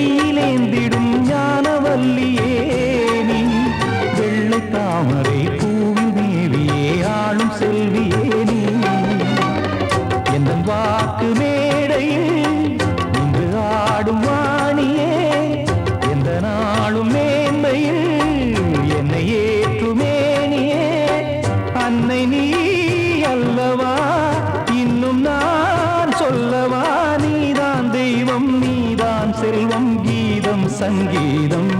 கையிலேந்திடும் ஞானவல்லியே நீ வெள்ளை தாமரை பூவில் மேவியே ஆளும் செல்வியே நீ என் வாக்கு மேடையில் இன்று ஆடும் வாணியே எந்த நாளும் மேன்மையில் என்னை ஏற்றுமேனியே அன்னை நீ அல்லவா இன்னும் நான் சொல்லவா நீதான் தெய்வம் நீதான் செல்வம் கீதம் சங்கீதம்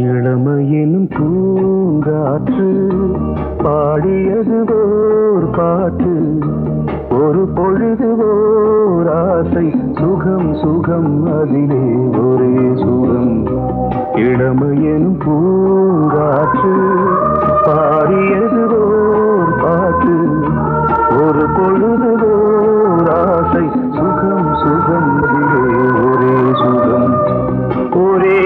இளமையினும் பூங்காற்று பாடியது ஓர் பாட்டு ஒரு பொழுது ஓர் ஆசை சுகம் சுகம் அதிலே ஒரே சுகம் இளமையினும் பூங்காற்று பாடியது ஓர் பாட்டு ஒரு பொழுது ஓர் ஆசை சுகம் சுகம் அதிலே ஒரே சுகம் ஒரே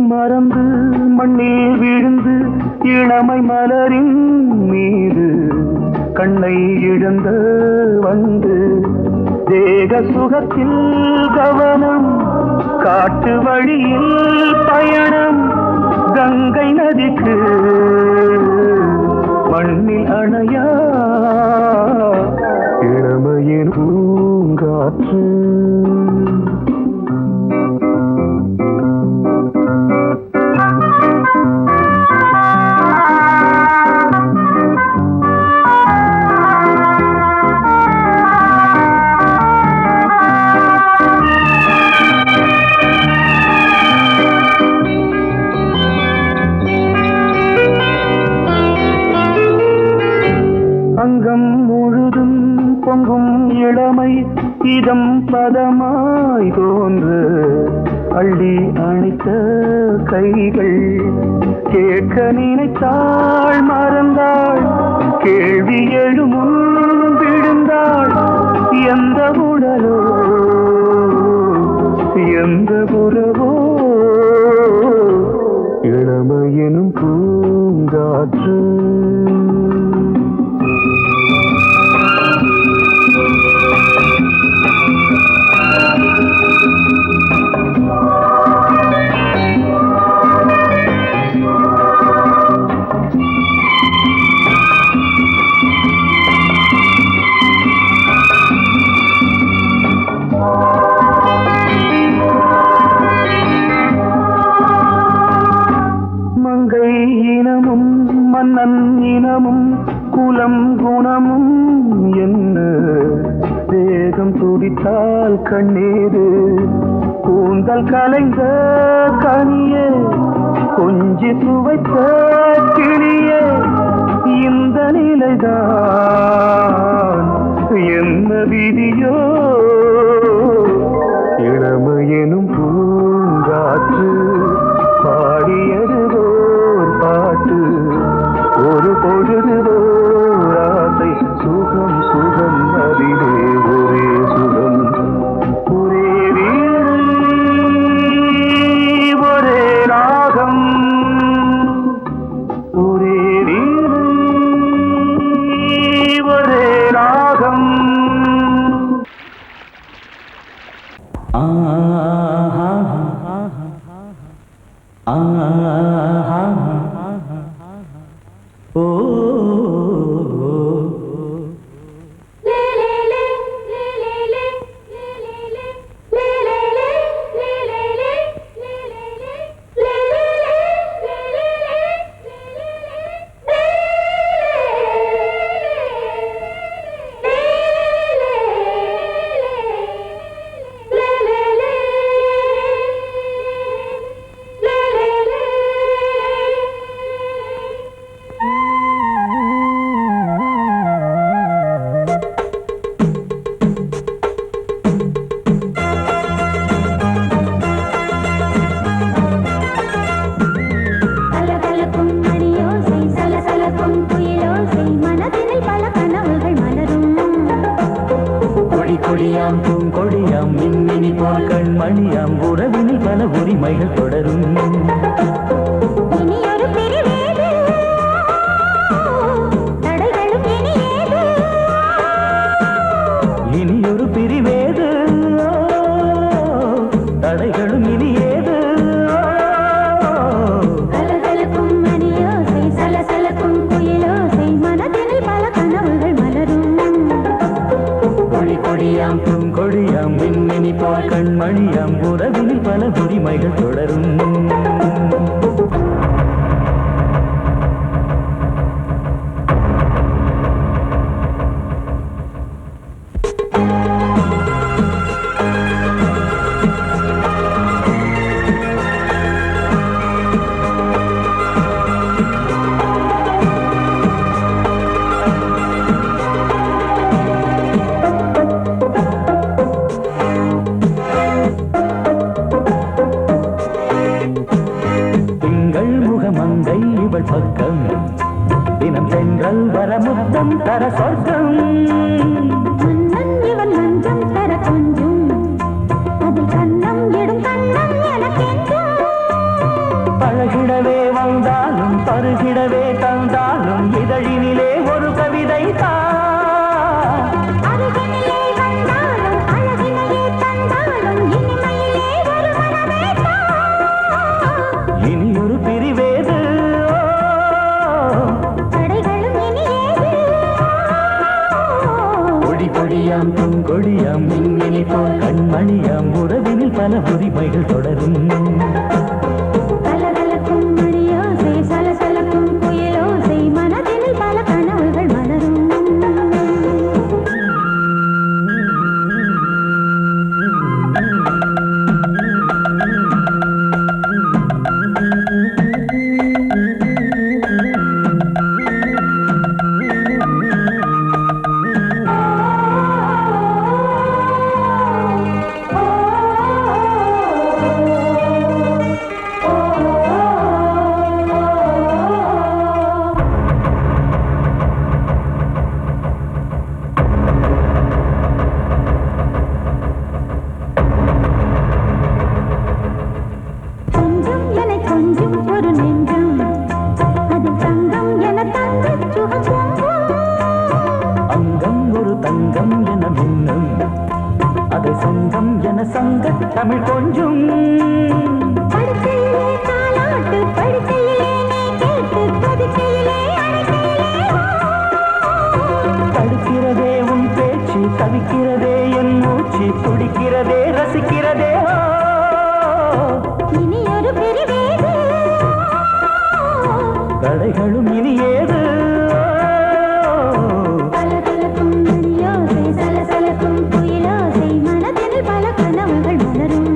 மறந்து மண்ணில் விழுந்து இளமை மலரின் மீது கண்ணை இழந்த வந்து தேக சுகத்தில் கவனம் காட்டு வழியில் பயணம் கங்கை நதிக்கு மண்ணில் அணையா இளமையின் பூங்காற்று அங்கம் முழுதும் பொங்கும் இளமை இதம் பதமாய் தோன்று அள்ளி அணைத்த கைகள் கேட்க நினைத்தாள் மறந்தாள் கேள்வி எழுமுன் விழுந்தாள் எந்த உடலோ எந்த உறவோ இளமையெனும் பூங்காற்று மன்னன் இனமும் குலம் குணமும் என்ன தேகம் துடித்தால் கண்ணீரு கூந்தல் கலைந்த கனியே கொஞ்சி சுவைத்த கிளியே இந்த நிலைதான் என்ன விதியோ இளமையெனும் பூங்காற்று பாடியது ஓர் பாட்டு ஒரு பொழுது ஓர் ஆசை சுகம் சுகம் அதிலே ஒரே சுகம் ஒரே வீடு ஒரே ராகம் ஒரே வீடு ஒரே ராகம் கொடியாம் மின்மினி போல் கண்மணியாம் உறவினில் பல உரிமைகள் தொடரும் இனியொரு பிரிவேது தடைகளும் இனி ஏது கலகலக்கும் மணியோசை சலசலக்கும் குயிலோசை மனதினில் பல கனவுகள் மலரும் கொடியாம் பூங்கொடியாம் மின்மினி போல் கண்மணியாம் உறவினில் பல உரிமைகள் தொடரும் பக்கம் தினம் சென்றல் வர முத்தம் தர சொர்க்கம் இவன் மஞ்சம் தர கொஞ்சம் அதில் கண்ணம் இடும் கண்ணம் எனக்கென்றும் பழகிடவே வந்தாலும் பருகிடவே தந்தாலும் இதழினிலே ஒரு கவிதை அருகினிலே வந்தாலும் அழகினையே தந்தாலும் இனிமையிலே ஒரு மனமே இனியொரு பிரிவேது கொடியாம் பூங்கொடியாம் மின்மினி போல் கண்மணியாம் உறவினில் பல உரிமைகள் தொடரும் கலகலக்கும் மணியோசை சலசலக்கும் குயிலோசை மனதினில் பல கனவுகள் மலரும் தமிழ் கொஞ்சம் படுக்கையிலே தாலாட்டு படுக்கையிலே நீ கேட்டு படுக்கையிலே தடுக்கிறதே உன் பேச்சு தவிக்கிறதே என் மூச்சு துடிக்கிறதே ரசிக்கிறதே இனி ஒரு பிரிவேது தடைகளும் இனி ஏது கலகலக்கும் மணியோசை சலசலக்கும் குயிலோசை மனதில் பல கனவுகள் மலரும்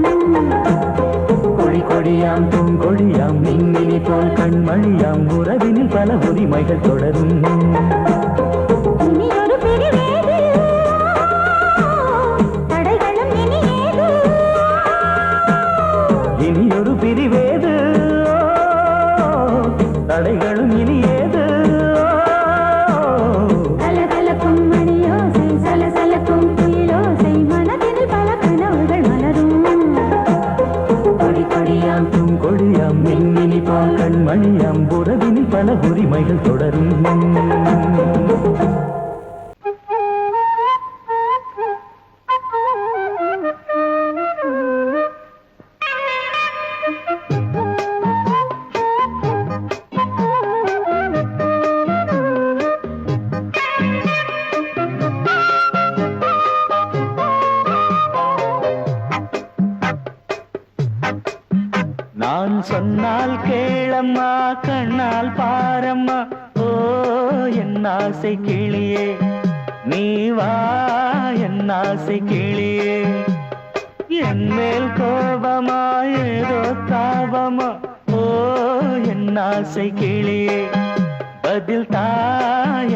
கொடியாம் பூங்கொடியாம் மின்மினி போல் கண்மணியாம் உறவினில் பல உரிமைகள் தொடரும். இனியொரு பிரிவேது தடைகளும் இனியேது. கலகலக்கும் மணியோசை சலசலக்கும் குயிலோசை மனதில் பல கனவுகள் மலரும். கொடி கொடியாம் பூங்கொடியாம் மின்மினி போல் கண்மணியாம் உறவினில் பல உரிமைகள் தொடரும். நான் சொன்னால் கேளம்மா கண்ணால் பாரம்மா ஓ என் ஆசை கிளியே நீ வா என் ஆசை கிளியே. என் மேல் கோபமா ஏதோ தாபமா ஓ என் ஆசை கிளியே பதில் தா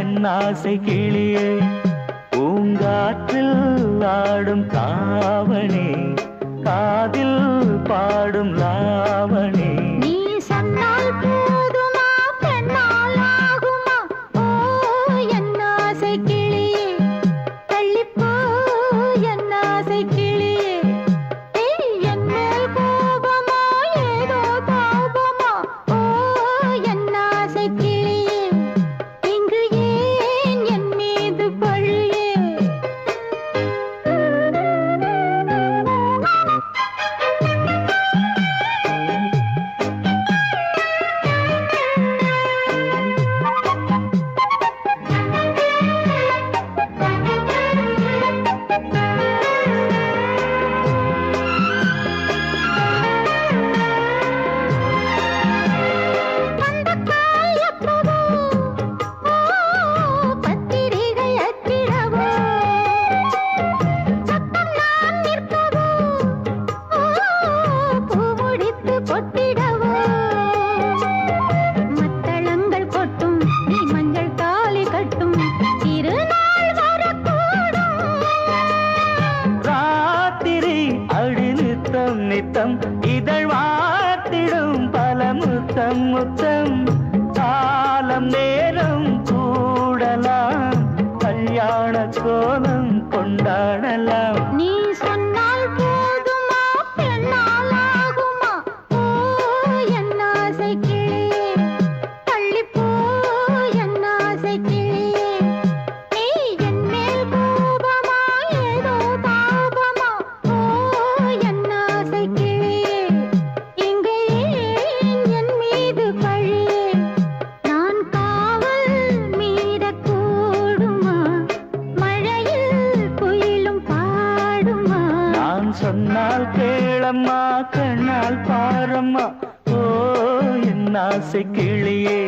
என் ஆசை கிளியே. பூங்காற்றில் ஆடும் தாவணி காதில் பாடும் லாவணி. நீ சொன்னால் போதுமா பெண்ணால் ஆகுமா ஓ என் ஆசை கிளியே தள்ளிப்போ என் ஆசை கிளியே. என் மேல் கோபமா ஏதோ தாபமா ஓ என் ஆசை கிளியே இங்கு ஏன் என் மீது பழியே. நித்தம் இதழ் வாத்திடும் பல முத்தம் முத்தம் காலம் நேரம் கூடலாம் கல்யாண கோலம் கொண்டாடலாம். நீ சொன்னால் போதுமா பெண்ணால் ஆகுமா ஓ என் ஆசை கிளியே தள்ளிப்போ என் ஆசை கிளியே. நீ என் மேல் கோபமா ஏதோ தாபமா ஓ என் ஆசை கிளியே இங்கே என் மீது பழியே. நான் காவல் மீறக்கூடுமா மழையில் குயிலும் பாடுமா. நான் சொன்னால் கேளம்மா கண்ணால் பாரம்மா ஓ என் ஆசை கிளியே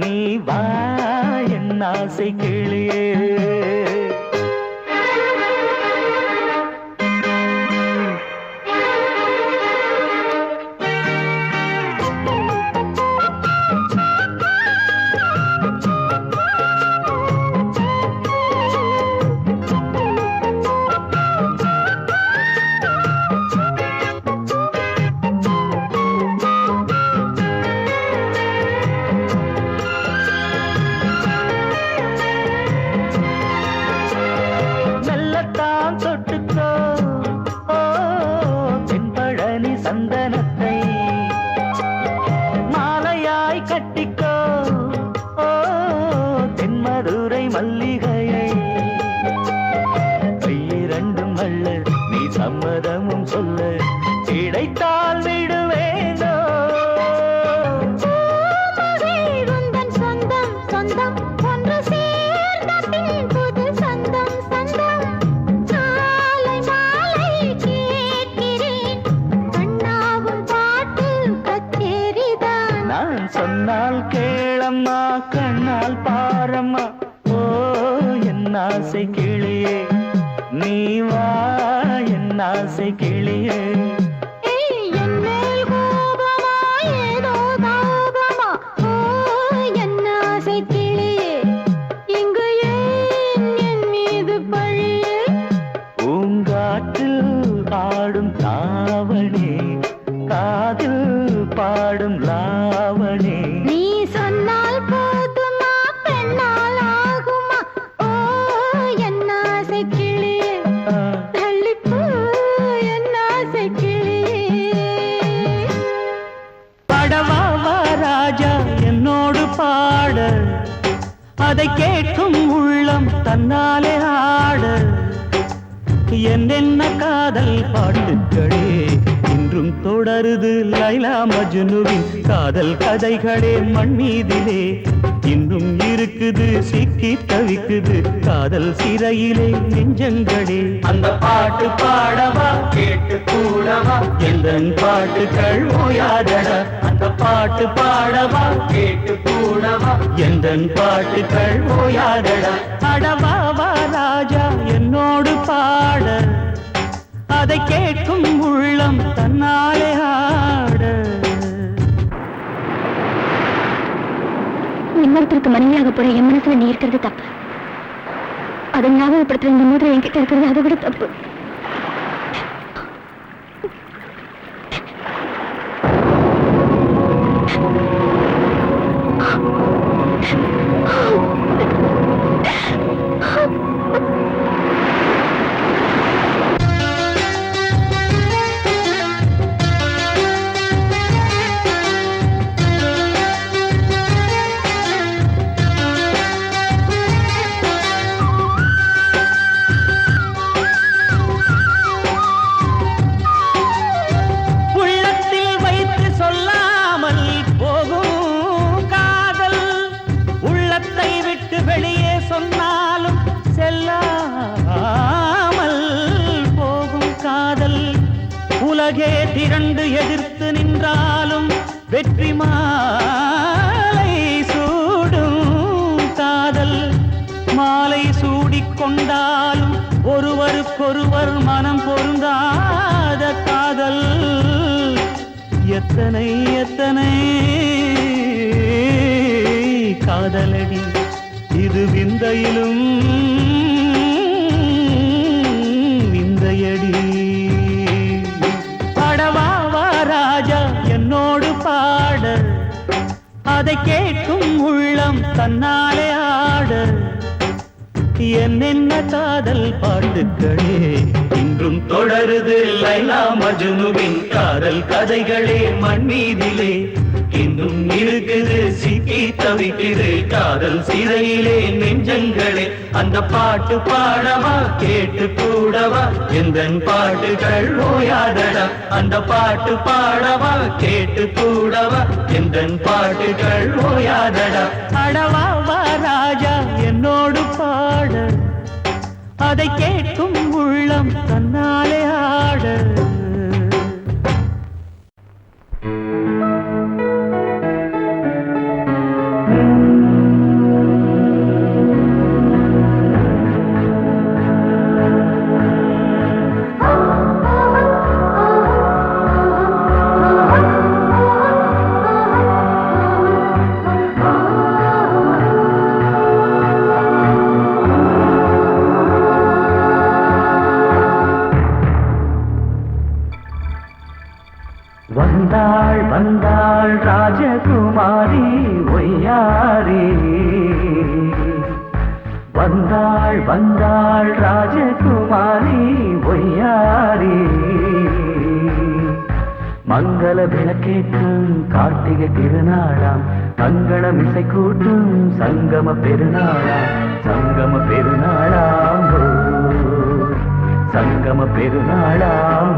நீ வா என் ஆசை கிளியே. தொட்டுக்கோ ஓ தென்பழனி சந்தனத்தை மாலையாய் கட்டிக்கோ ஓ தென்மதுரை மல்லிகையை. கையிரண்டும் அள்ள நீ சம்மதமும் சொல்ல கிடைத்தால் விடுவேனோ. சொந்தம் சொந்தம் ஒன்று சேர்ந்த பின் புது சொந்தம் சொந்தம் காலை மாலை கேட்கிறேன் கண்ணாவும் பாட்டு கச்சேரிதான். நான் சொன்னால் கேளம்மா கண்ணால் பாரம்மா ஓ என் ஆசை கிளியே நீ வா என் ஆசை கிளியே. என் மேல் கோபமா ஏதோ ஆடும் தாவணி காதில் பாடும் லாவணி நீ சொன்னால் போதுமா பெண்ணால் ஆகுமா ஓ என்ன ஆசை கிளியே தள்ளிப்போ என்ன ஆசை கிளியே படவாவா ராஜா என்னோடு பாட அதை கேட்கும் உள்ளம் தன்னாலே ஆட என்னென்ன காதல் பாட்டுக்களே இன்றும் தொடருது லைலா மஜ்னுவின் காதல் கதைகளே மண் மீதிலே இன்னும் இருக்குது சிக்கி தவிக்குது காதல் சிறையிலே நெஞ்சங்களே அந்த பாட்டு பாடவா கேட்டு கூடவா எந்தன் பாட்டுகள் ஓயாதடா அந்த பாட்டு பாடவா கேட்டு கூடவா எந்தன் பாட்டுகள் ஓயாதடா அடவாவா ராஜா என்னோடு பாட அதை கேட்கும் உள்ளம் தன்னாலே ஆட இன்னொருத்தருக்கு மனைவியாக போற என் மனசுல நீ இருக்கிறது தப்பு அதை ஞாபகப்படுத்துற இந்த மூதிரை என்கிட்ட இருக்கிறது அதை விட தப்பு வெளியே சொன்னாலும் செல்லாமல் போகும் காதல் உலகே திரண்டு எதிர்த்து நின்றாலும் வெற்றி மாலை சூடும் காதல் மாலை சூடிக்கொண்டாலும் ஒருவருக்கொருவர் மனம் பொருந்தாத காதல் எத்தனை எத்தனை காதலடி இது விந்தையிலும் விந்தையடி பாடவாவா ராஜா என்னோடு பாட அதை கேட்கும் உள்ளம் தன்னாலே ஆட என்னென்ன காதல் பாட்டுக்களே இன்றும் தொடருது லைலா மஜ்னுவின் காதல் கதைகளே மண் மீதிலே இன்னும் இருக்குது சிக்கி தவிக்குது காதல் சிறையிலே நெஞ்சங்களே அந்த பாட்டு பாடவா கேட்டு கூடவா எந்தன் பாட்டுகள் ஓயாதடா அந்த பாட்டு பாடவா கேட்டு கூடவா எந்தன் பாட்டுகள் ஓயாதடா அடவாவா ராஜா என்னோடு பாட அதை கேட்கும் உள்ளம் தன்னாலே ஆட வந்தாள் வந்தாள் ராஜகுமாரி ஒய்யாரி வந்தாள் வந்தாள் ராஜகுமாரி ஒய்யாரி மங்கள விளக்கேற்றும் கார்த்திகை திருநாளாம் மங்களம் இசை கூட்டும் சங்கம பெருநாளாம் சங்கம பெருநாளாம் பெருநாளாம்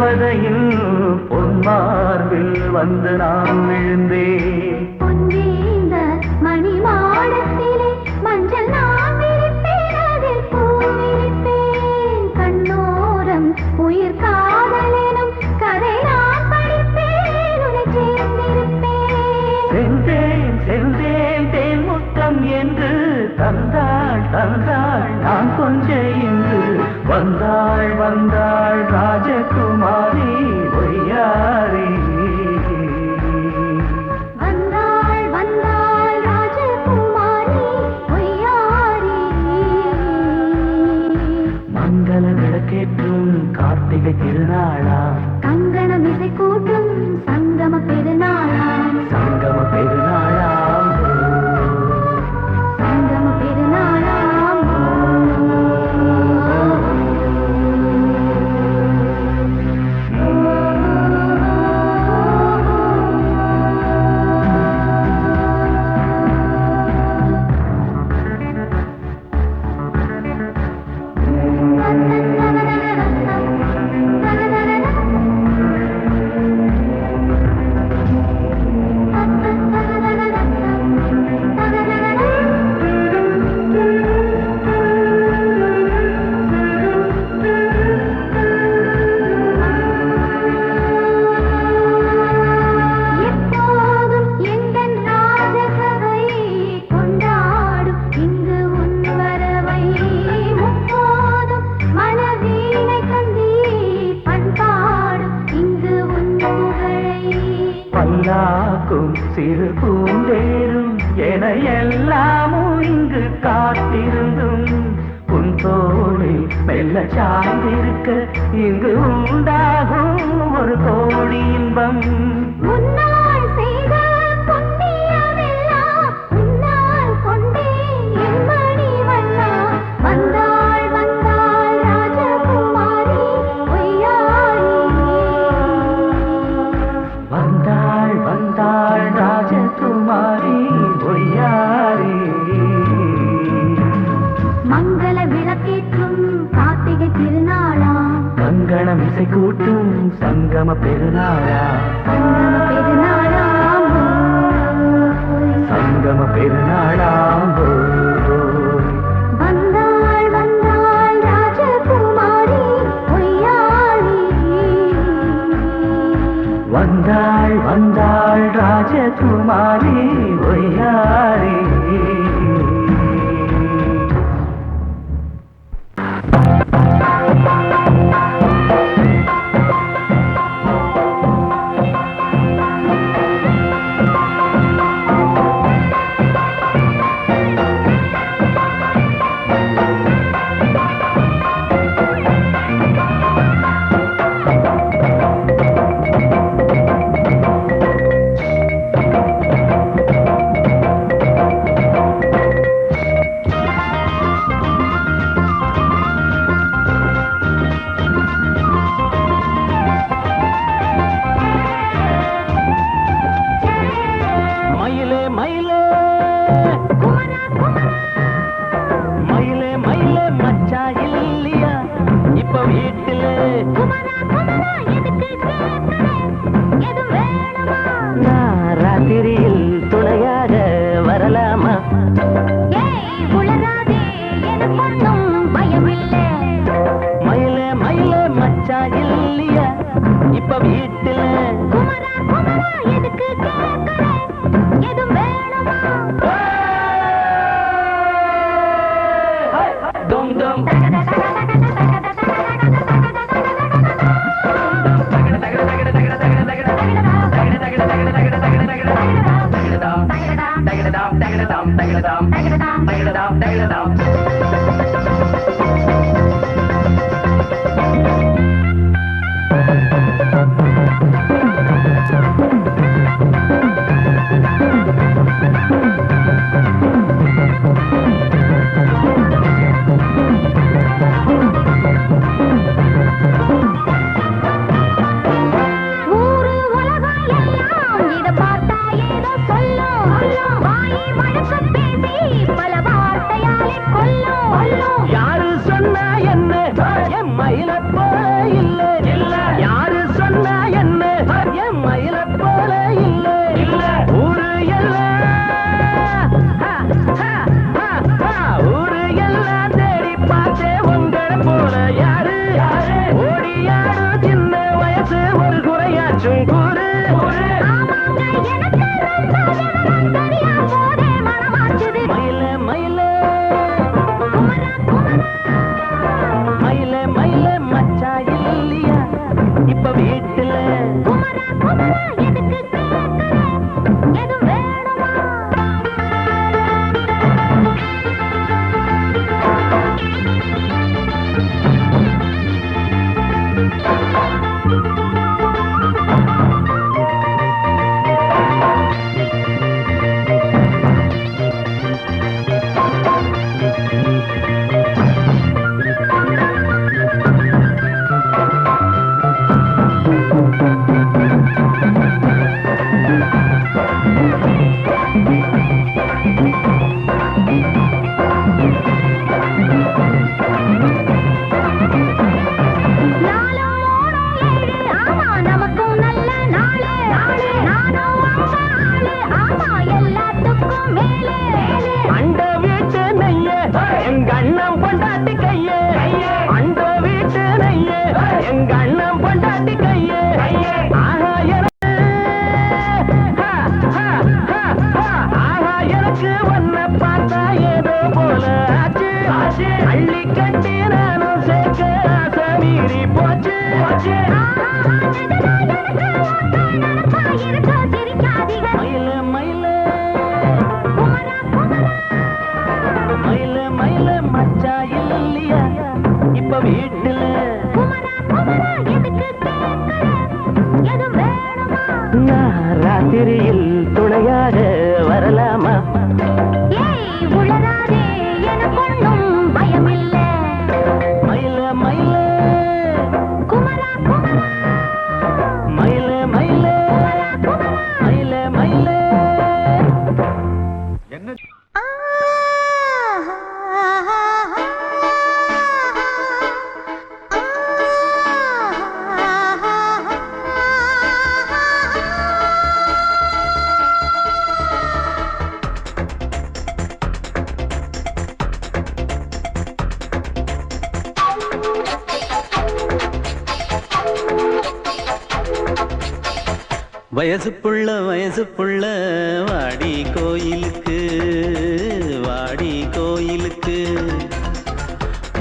தேவதையில் பொன்மார்பில் வந்து நான் விழுந்தேன். பொன்னேந்த மணி மாடத்திலே மஞ்சள் நான் விரிப்பேன், அதில் பூ விரிப்பேன். கண்ணோரம் உயிர் காதலெனும் கதை நான் படிப்பேன், உன்னை சேர்ந்திருப்பேன். சென்றேன் சென்றேன் தேன் முத்தம் என்று தந்தாள் தந்தாள் நான் கொஞ்ச இன்று வந்தாள் வந்தாள் ராஜகுமாரி ஒய்யாரி. வந்தாள் வந்தாள் ராஜகுமாரி ஒய்யாரி. மங்கள விளக்கேற்றும் கார்த்திகை திருநாளா, கங்கணம் இசை கூட்டும் சங்கம பெருநாளாம். சங்கம பெருநாளாம் சங்கம பெருநாளாம். எப்போதும் எந்தன் ராஜசபை கொண்டாடும் இங்கு உன் வரவை. முப்போதும் மனவீணை தந்தி பண்பாடும் இங்கு உன் புகழை. பல்லாக்கும் சிறு பூந்தேரும் என எல்லாமும் இங்கு காத்திருந்தும் உன் தோளில் மெல்ல சாய்ந்திருக்க இங்கு உண்டாகும் ஒரு கோடி இன்பம். முன்னால் செய்த புண்ணியமெல்லாம் உன்னால் கொண்டேன் என் மணி வண்ணா. வந்தாள் வந்தாள் ராஜகுமாரி ஒய்யாரி. வந்தாள் வந்தாள் ராஜகுமாரி ஒய்யாரி. மங்கள விளக்கேற்றும் கார்த்திகை திருநாளாம். கங்கணம் இசை கூட்டும் சங்கம பெருநாளா, சங்கம பெருநாளாம். சங்கம பெருநாளாம் வந்தாள் வந்தாள் ராஜகுமாரி ஒய்யாரி. வந்தாள் வந்தாள் ராஜகுமாரி ஒய்யாரி. மயிலே மயிலே மயிலே மயிலே மச்சா இல்லையா இப்ப வீட்டில ராத்திரியில் துணையாக வரலாமா? மயிலே மயிலே மச்சா இல்லையா இப்ப வீட்டில dum dum ஏதாச்சும் கூறு மயில மயில மயில மயில மச்சா இல்லையா இப்ப வீட்டுல ராத்திரியில் துணையாக வரலாமா பயமில்லை மயில மயில குமரா குமரா மயில மயில மயில மயில என்ன வயசு புள்ள வாடி கோயிலுக்கு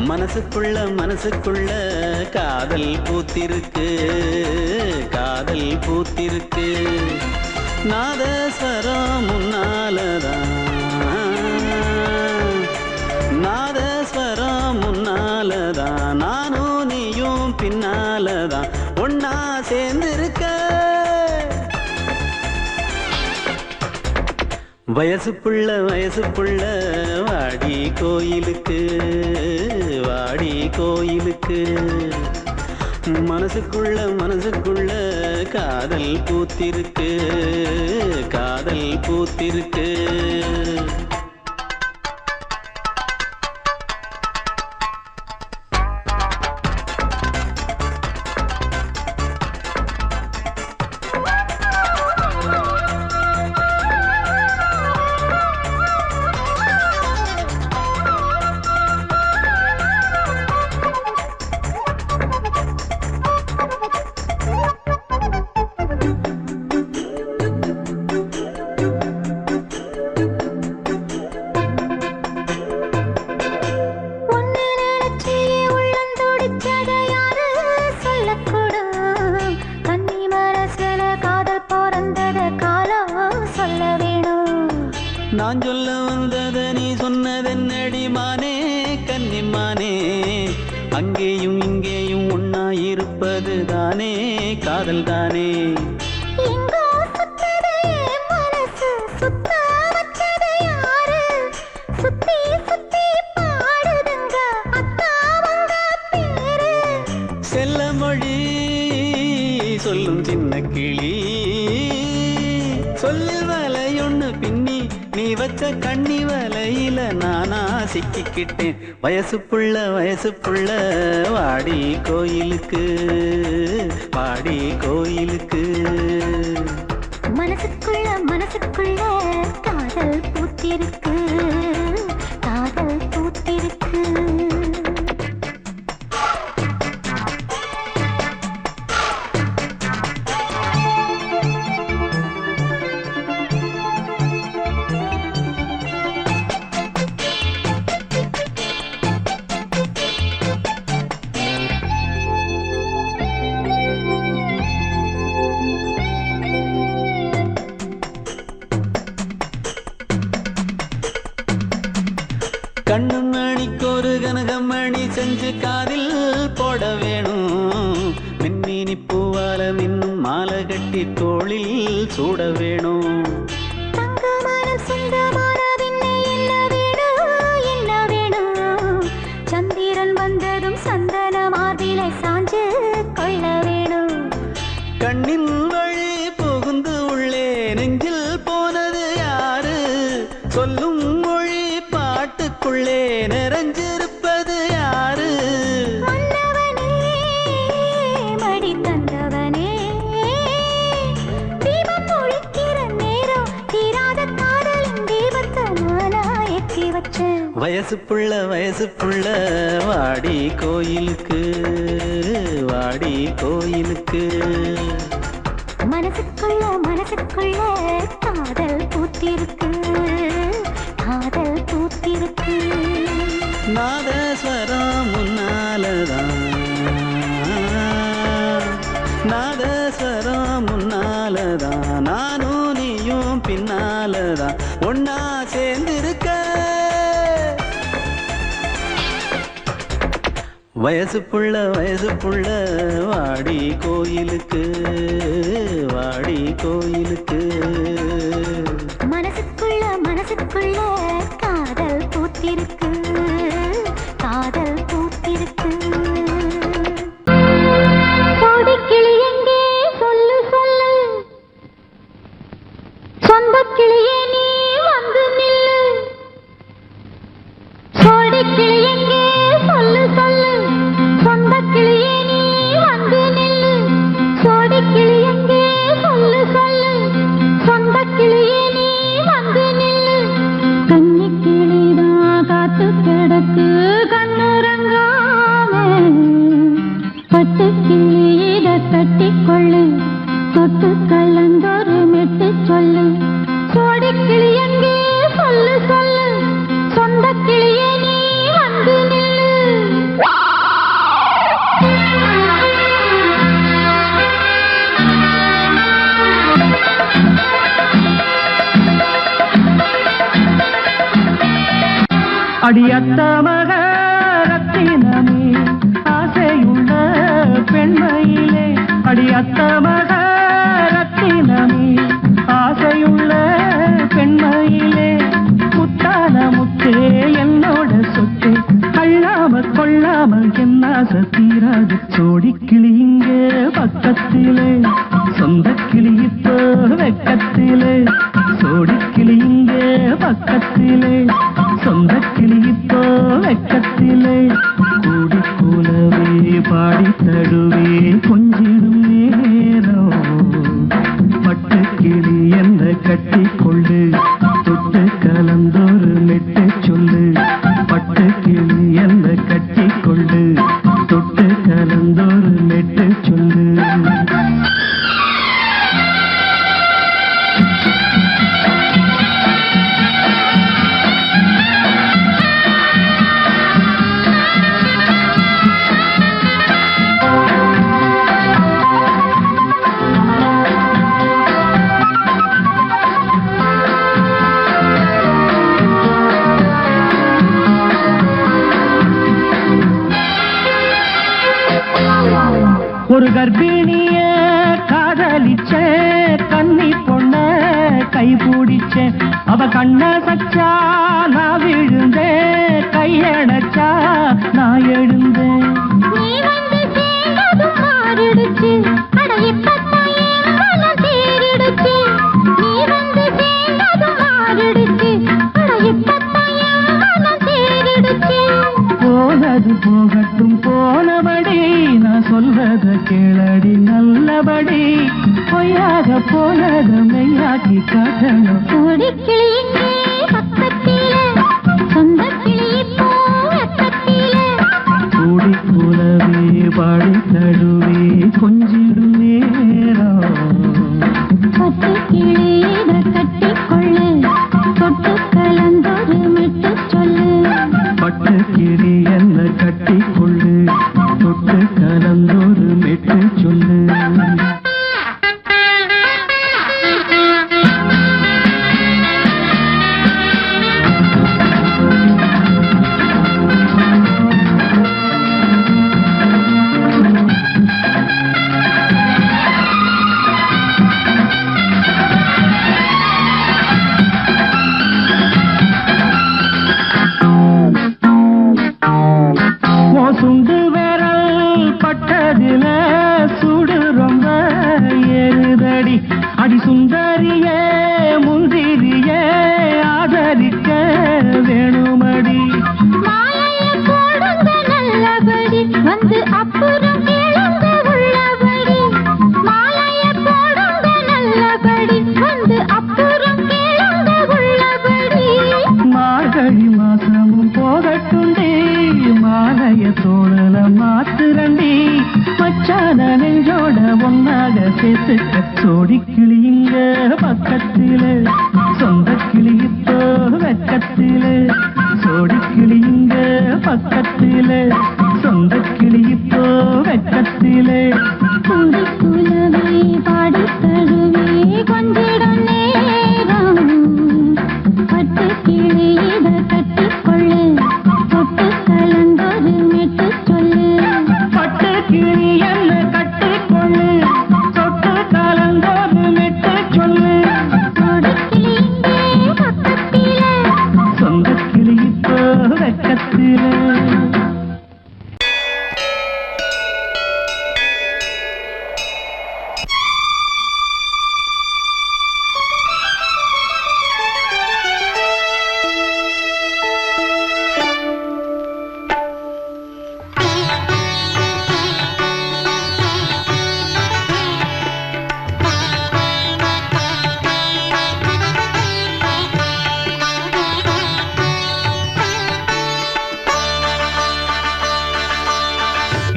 மனசுக்குள்ள காதல் பூத்திருக்கு நாதஸ்வரம் முன்னாலதான் நானும் நீயும் பின்னாலதான் ஒன்னா சேர்ந்திருக்க வயசு புள்ள வாடி கோயிலுக்கு மனசுக்குள்ள காதல் பூத்திருக்கு நான் சொல்ல வந்தத நீ சொன்னதென்னடி மானே கன்னிமானே அங்கேயும் இங்கேயும் ஒன்னா இருப்பது தானே காதல் தானே செல்ல மொழி சொல்லும் சின்ன கிளி சொல்லில் வலையொன்னு பின்னி நீ வச்ச கண்ணி வலையில நானா சிக்கிக்கிட்டேன் வயசு புள்ள வாடி கோயிலுக்கு மனசுக்குள்ள காதல் பூத்திருக்கு காதில் போட வேணும் மின்மினி பூவால மின்னும் மாலை கட்டி தோளில் சூட வேணும் தங்கமான சுந்தரமான விண்ணை என்ன வேணும் என்ன வேணும் சந்திரன் வந்ததும் சந்தன மார்பிலை சாஞ்சு கொள்ள வேணும் கண்ணின் வழி புகுந்து உள்ளே நெஞ்சில் போனது யாரு சொல்லும் மொழி பாட்டுக்குள்ளே நிறைஞ்சிருப்பது யாரு மன்னவனே மடி தந்தவனே தீபம் ஒழிக்கிற நேரம் தீராத காதலின் தீபத்தை நானா ஏற்றி வச்சேன் வயசு புள்ள வாடி கோயிலுக்கு வாடி கோயிலுக்கு மனசுக்குள்ள காதல் பூத்திருக்கு காதல் பூத்திருக்கு நாதஸ்வரம் முன்னாலதான் நாதஸ்வரம் முன்னாலதான் நானும் நீயும் பின்னாலதான் ஒன்னா சேர்ந்திருக்க வயசு புள்ள வாடி கோயிலுக்கு வாடி கோயிலுக்கு மனசுக்குள்ள காதல் பூத்திருக்கு காதல் பூத்திருக்கு கோடிக்கிளி எங்கே சொல்லு சொல்லு சொந்த கிளியே நீ வந்து நில்லு கோடிக்கிளி எங்கே சொல்லு சொல்லு சொந்த கிளியே நீ வந்து நில்லு கோடிக்கிளி எங்கே சொல்லு சொல்லு சொந்த கிளியே நீ வந்து நில்லு கன்னி கிளிதான் காத்து கிடக்கு கண்ணுறங்காம பட்டு கிளி இத கட்டிக்கொள்ளு தொட்டு கலந்தொரு மெட்டு சொல்லு கோடிக்கிளி எங்கே சொல்லு சொல்லு சொந்த கிளியே நீ வந்து நில்லு அடியத்த மக ரத்தினமே ஆசையுள்ள பெண்மையிலே அடியத்த மக ரத்தினமே ஆசையுள்ள பெண்மையிலே முத்தான முத்தே என்னோட சொத்து அள்ளாம கொள்ளாம என்ன சத்தீராது சோடி கிளி இங்கே பக்கத்திலே சொந்த கிளி இப்போ வெக்கத்திலே சோடி கிளி இங்கே பக்கத்திலே சொந்த கிளி இப்போ வெக்கத்திலே கூடி கூலவே பாடி தடுவே கொஞ்சிடும் நேரம் பட்டு கிளி என்ன கட்டி கொள்ளு தொட்டு கலந்தொரு மெட்டு சொல்லு பட்டு கிளி என்ன கட்டி கொள்ளு தொட்டு கலந்தொரு மெட்டு சொல்லு ஒரு கர்ப்பிணிய காதலிச்ச கன்னி பொண்ண கை பிடிச்ச அவ கண்ண சச்சா நான் விழுந்தேன் கையடைச்சா நான் எழுந்தேன் நீ வந்து சேர்ந்ததும் மாறிடுச்சு அட இப்பத்தான் என் மனம் தேறிடுச்சு நீ வந்து சேர்ந்ததும் மாறிடுச்சு அட இப்பத்தான் என் மனம் தேறிடுச்சு போனது போகட்டும் போனபடி நான் சொல்வத கேளடி நல்லபடி பொய்யாக போனத மெய்யாக்கி காட்டணும் கோடிக்கிளி இங்கே பக்கத்திலே சொந்த கிளி இப்போ வெக்கத்திலே கூடி கூலவே பாடி தடுவே கொஞ்சிடும் நேரம் பட்டு கிளி இத கட்டிக்கொள்ளு தொட்டு கலந்தொரு மெட்டு சொல்லு பட்டு கிளி என்ன கட்டி கொள்ளு தொட்டு கலந்தொரு மெட்டு சொல்லு மனதில சுடு ரொம்ப ஏறுதடி அடி சுந்தரியே முந்திரியே ஆதரிக்க வேணுமடி மாலையை போடுங்க நல்லபடி வந்து அப்புறம் கேளுங்க உள்ளபடி மாலையை போடுங்க நல்லபடி வந்து அப்புறம் கேளுங்க உள்ளபடி மார்கழி மாசமும் போகட்டுண்டி மாலைய தோழல மாத்துரண்டி மச்சான நெஞ்சோட ஒன்னாக சேர்த்து சோடி கிளியுங்க பக்கத்தில சொந்த கிளி இப்போ வெக்கத்தில சோடி கிளியுங்க பக்கத்தில சொந்த கிளி இப்போ வெக்கத்தில குந்தி குலவை பாடி தழுவே கொஞ்சிடம் நேரம் பட்டு கிளி இத கட்டிக்கொள்ளு தொட்டு கலந்தொரு மெட்டு சொல்லு பட்டு கிளி என்ன கட்டிக்கொள்ளு தொட்டு கலந்தோடு மெட்டு சொல்லு சோடி கிளி இங்கே பக்கத்தில சொந்த கிளி இப்போ வெக்கத்தில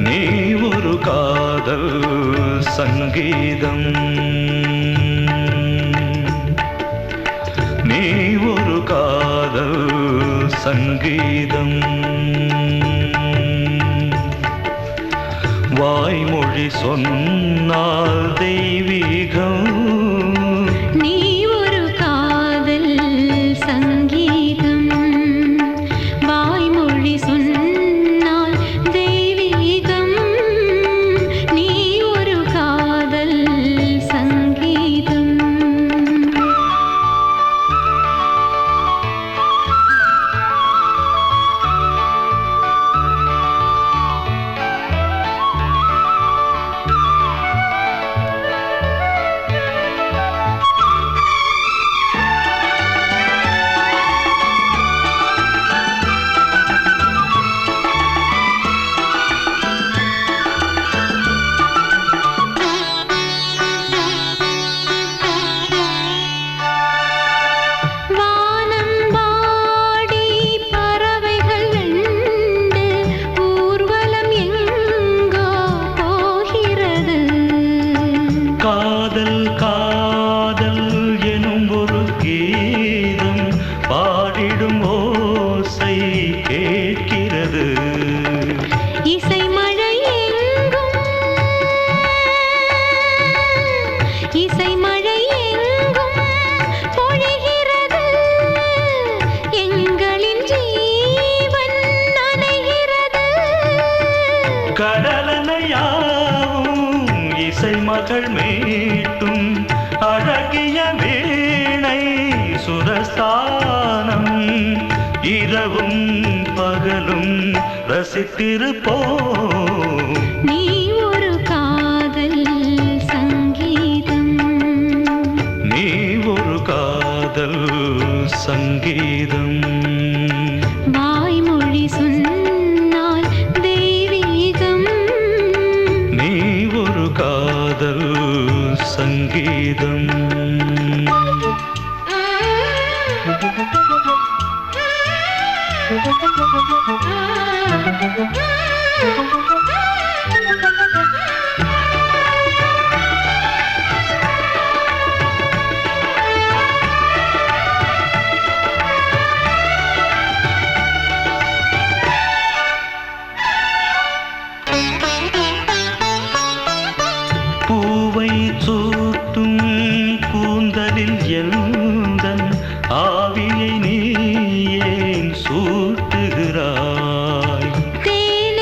நீ ஒரு காதல் சங்கீதம் நீ ஒரு காதல் சங்கீதம் வாய்மொழி சொன்னால் தெய்வீகம் நீ ஒரு காதல் சங்கீதம் வாய்மொழி சொன்னால் தெய்வீகம் நீ ஒரு காதல் சங்கீதம் வானம்பாடி பறவைகள் வெண்டு ஊர்வலம் எங்கோ போகிறது காதல் காதல் எனும் ஒரு கீதம் பாடிடும் ஓசை கேட்கிறது இசை மழை எங்கும் இசை மழை எங்கும் பொழிகிறது எங்களின் ஜீவன் நனைகிறது கடலனையாவும் இசை மகள் மீட்டும் அழகிய வீணை சுரஸ்தானம் இரவும் பகலும் ரசித்திருப்போம் நீ ஒரு காதல் சங்கீதம் நீ ஒரு காதல் சங்கீதம் வாய்மொழி சொன்னால் தெய்வீகம் நீ ஒரு காதல் சங்கீதம் பூவை சூட்டும் கூந்தலில் எந்தன் ஆவியை நீ ஏன் சூட்டுகிறாய் தேனை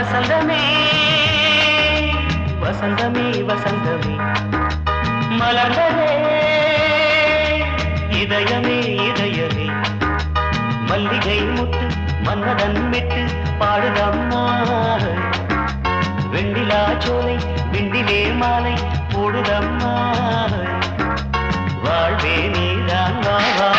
வசந்தமே வசந்தமே வசந்தமே மலர்ந்ததே இதயமே இதயமே மல்லிகை முத்து மன்னதன் விட்டு பாடுதம்மா வெண்ணிலா சோலை விண்டிலே மாலை போடுதம்மா வாழ்வே நீதான் வா வா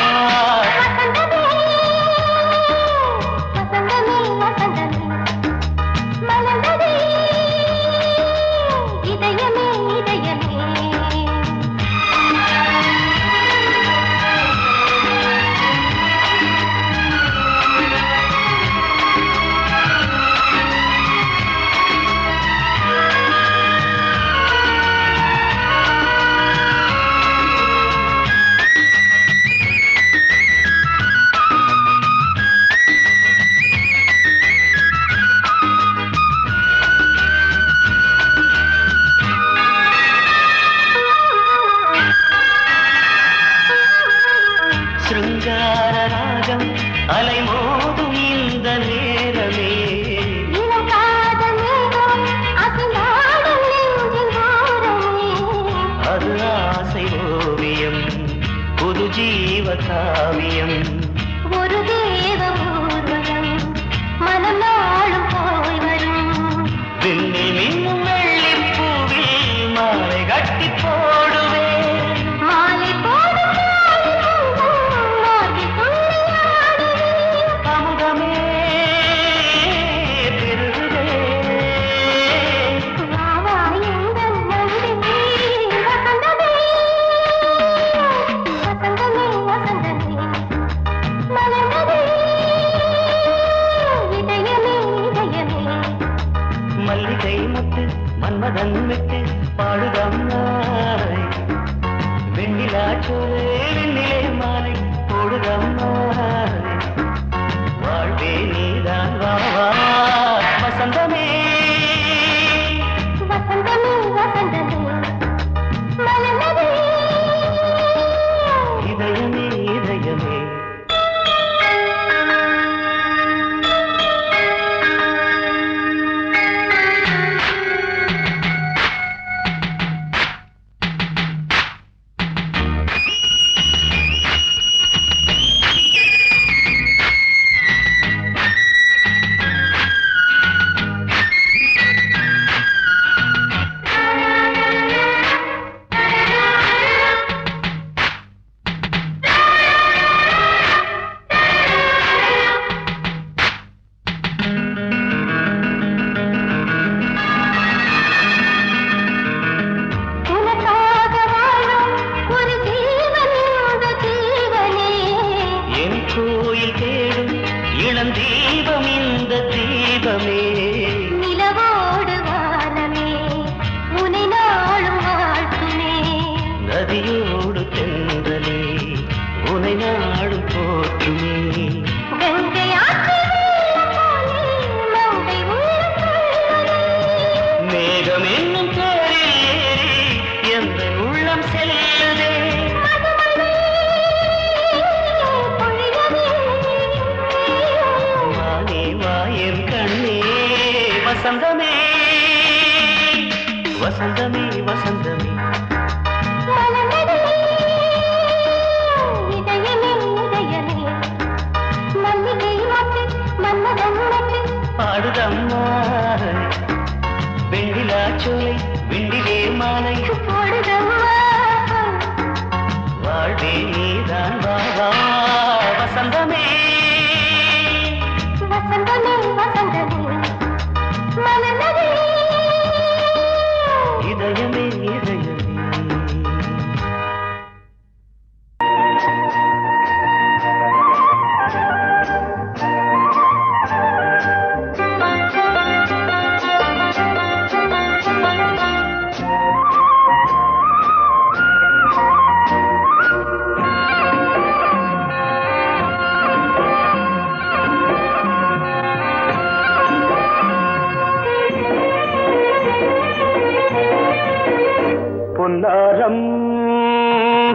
பொன்னாரம்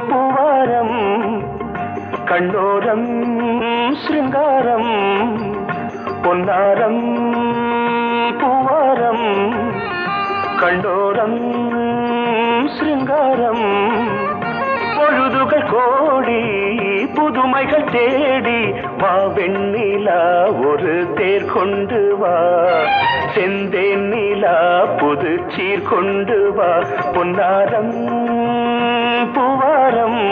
பூவாரம் கண்ணோரம் சிருங்காரம் பொன்னாரம் பூவாரம் கண்டோரம் சிருங்காரம் பொழுதுகள் கோடி புதுமைகள் தேடி வா வெண்ணிலா ஒரு தேர் கொண்டு வா செந்தேன் நிலா புது சீர் கொண்டு வா பொன்னாரம் பூவாரம்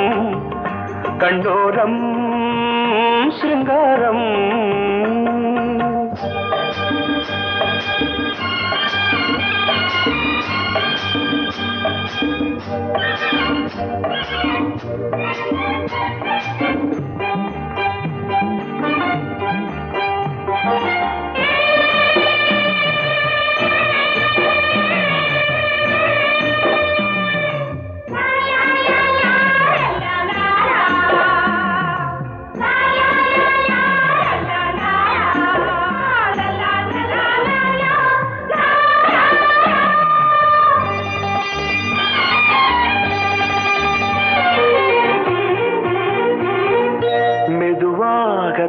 கண்டோரம் சிருங்காரம்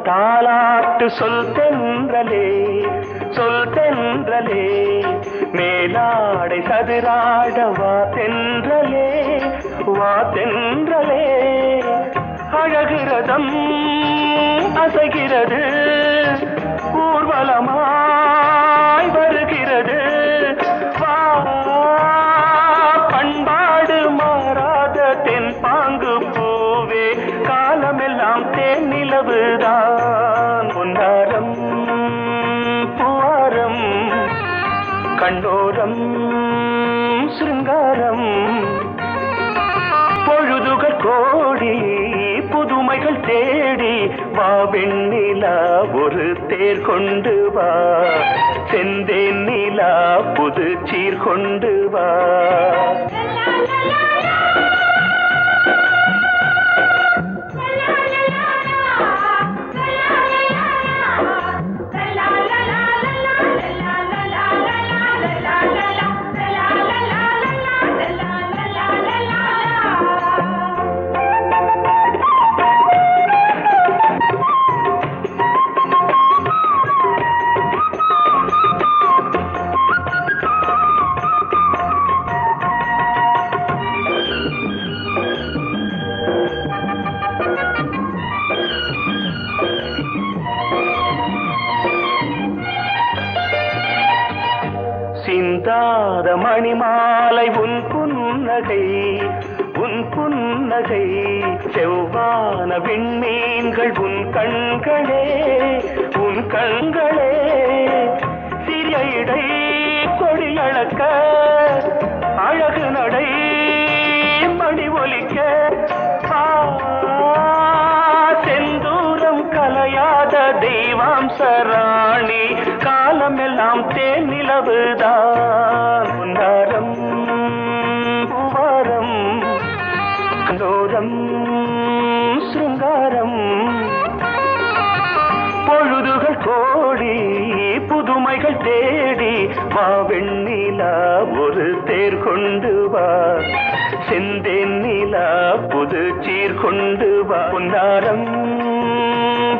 தாலாட்டு சொல் தென்றலே மேலாடை சதுராட வா தென்றலே அழகிறதம் அசைகிறது ஊர்வலமாய் வருகிறது வா பண்பாடு மாறாத தென் பாங்கு பூவே காலமெல்லாம் தேன் நிலவுதான் பொன்னாரம் பூவாரம் கண்டோரம் சிருங்காரம் பொழுதுகள் கோடி புதுமைகள் தேடி வா வெண்ணிலா ஒரு தேர் கொண்டு வா செந்தேன் நிலா புது சீர் கொண்டு வா சிந்தாத மணிமாலை உன் புன்னகை செவ்வான விண்மீன்கள் உன் கண்களே சிறிய இடை கொடியளக்க அழகு நடை மணி ஒலிக்க செந்தூரம் கலையாத தெய்வாம்சராணி காலமெல்லாம் தேன் நிலவுதான் பொன்னாரம் பூவாரம் கண்டோரம் சிருங்காரம் பொழுதுகள் கோடி புதுமைகள் தேடி வா வெண்ணிலா ஒரு தேர் கொண்டு வா செந்தேன் நிலா புது சீர் கொண்டு வா பொன்னாரம்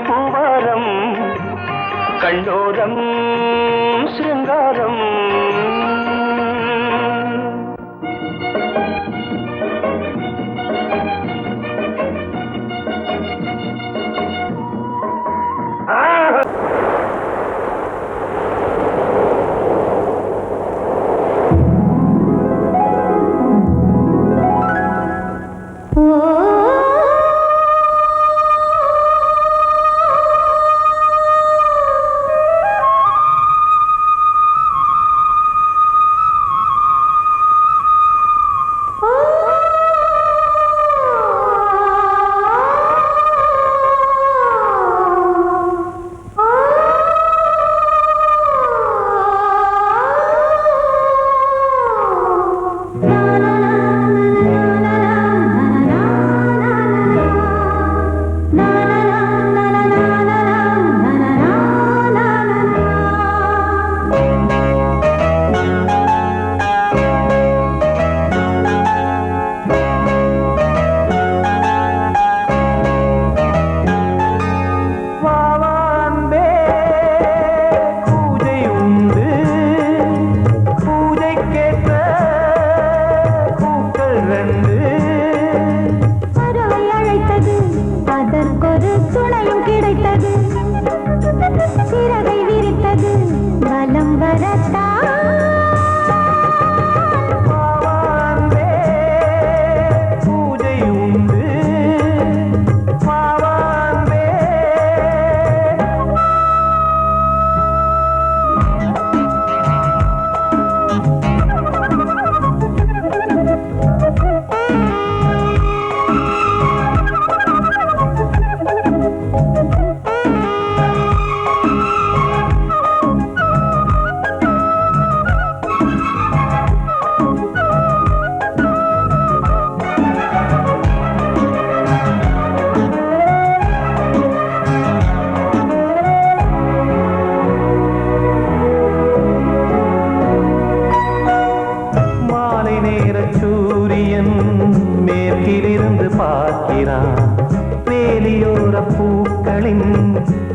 பூவாரம் கண்டோரம் சிருங்காரம்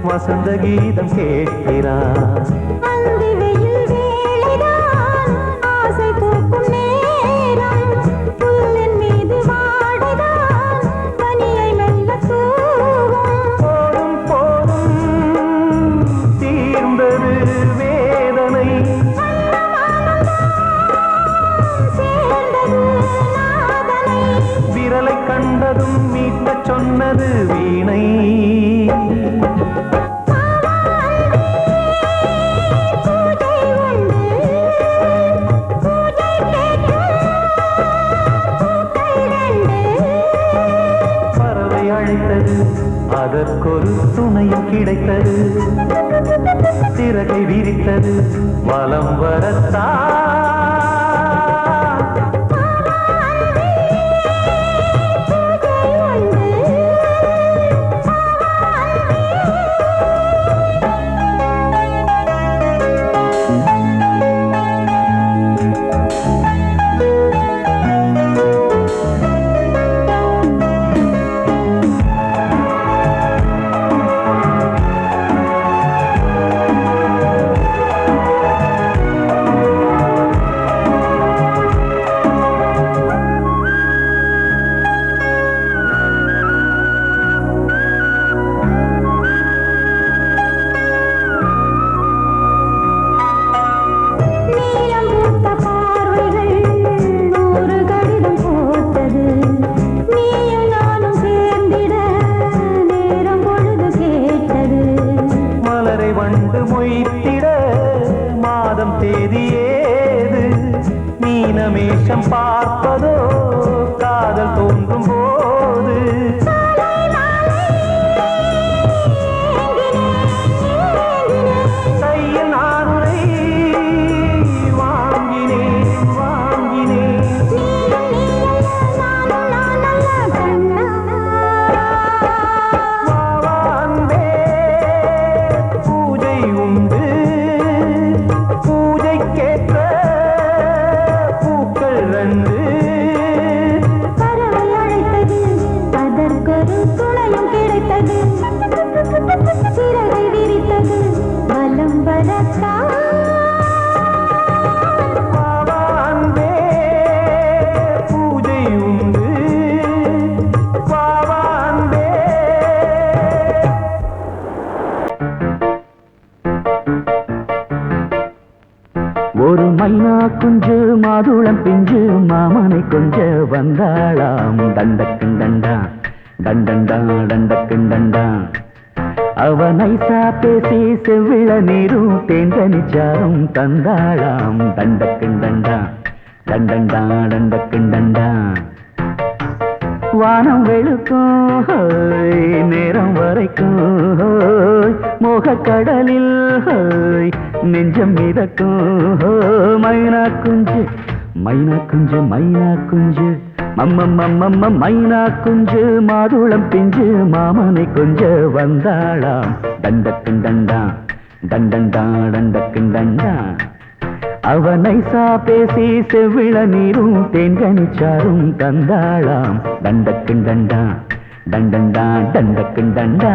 வசந்த கீதம் கேட்கிறார். அந்தி வெயில் வேளைதான் ஆசை பூக்கும் நேரம், புல்லின் மீது வாடைதான் பனியை மெல்ல தூவும். போதும் போதும் தீர்ந்தது வேதனை, சேர்ந்தது நாதனை. விரலை கண்டதும் மீட்டச் சொன்னது வீணை. பறவை அழைத்தது, அதற்கொரு துணையும் கிடைத்தது. சிறகை விரித்தது, வலம் வரத்தான். வண்டு மொய்த்திட மாதம் தேதி ஏது? மீனமேஷம் பார்ப்பதோ காதல் தோன்றும் போது. கையில் நானுரை வாங்கினேன் வாங்கினேன். சிறகை விரித்தது, வலம் வரத்தான். பூஜை உண்டு பாவாந்தே. ஒரு மைனா குஞ்சு மாதுளம் பிஞ்சு மாமனை கொஞ்ச வந்தாளாம். தண்டக்குண்டண்டா டண்டண்டா டண்டக்குண்டண்டா. அவனை பேசி செவ்விள நீரும் தேந்தனிச்சாரும் தந்தாளாம். தண்டக்குண்டண்டா டண்டண்டா டண்டக்குண்டண்டா. வானம் வெளுக்கும் நேரம் வரைக்கும் மோகக்கடலில் நெஞ்சம் மிதக்கும். மைனா குஞ்சு மைனா குஞ்சு மைனா குஞ்சு மம்மம்மம்மம்ம மைனா குஞ்சு மாதுளம் பிஞ்சு மாமனை கொஞ்ச வந்தாளாம். தண்டக்குண்டண்டா டண்டண்டா டண்டக்குண்டண்டா. அவனை பேசி செவ்விள நீரும் தேன்கனிச்சாரும் தந்தாளாம். தண்டக்குண்டண்டா டண்டண்டா டண்டக்குண்டண்டா.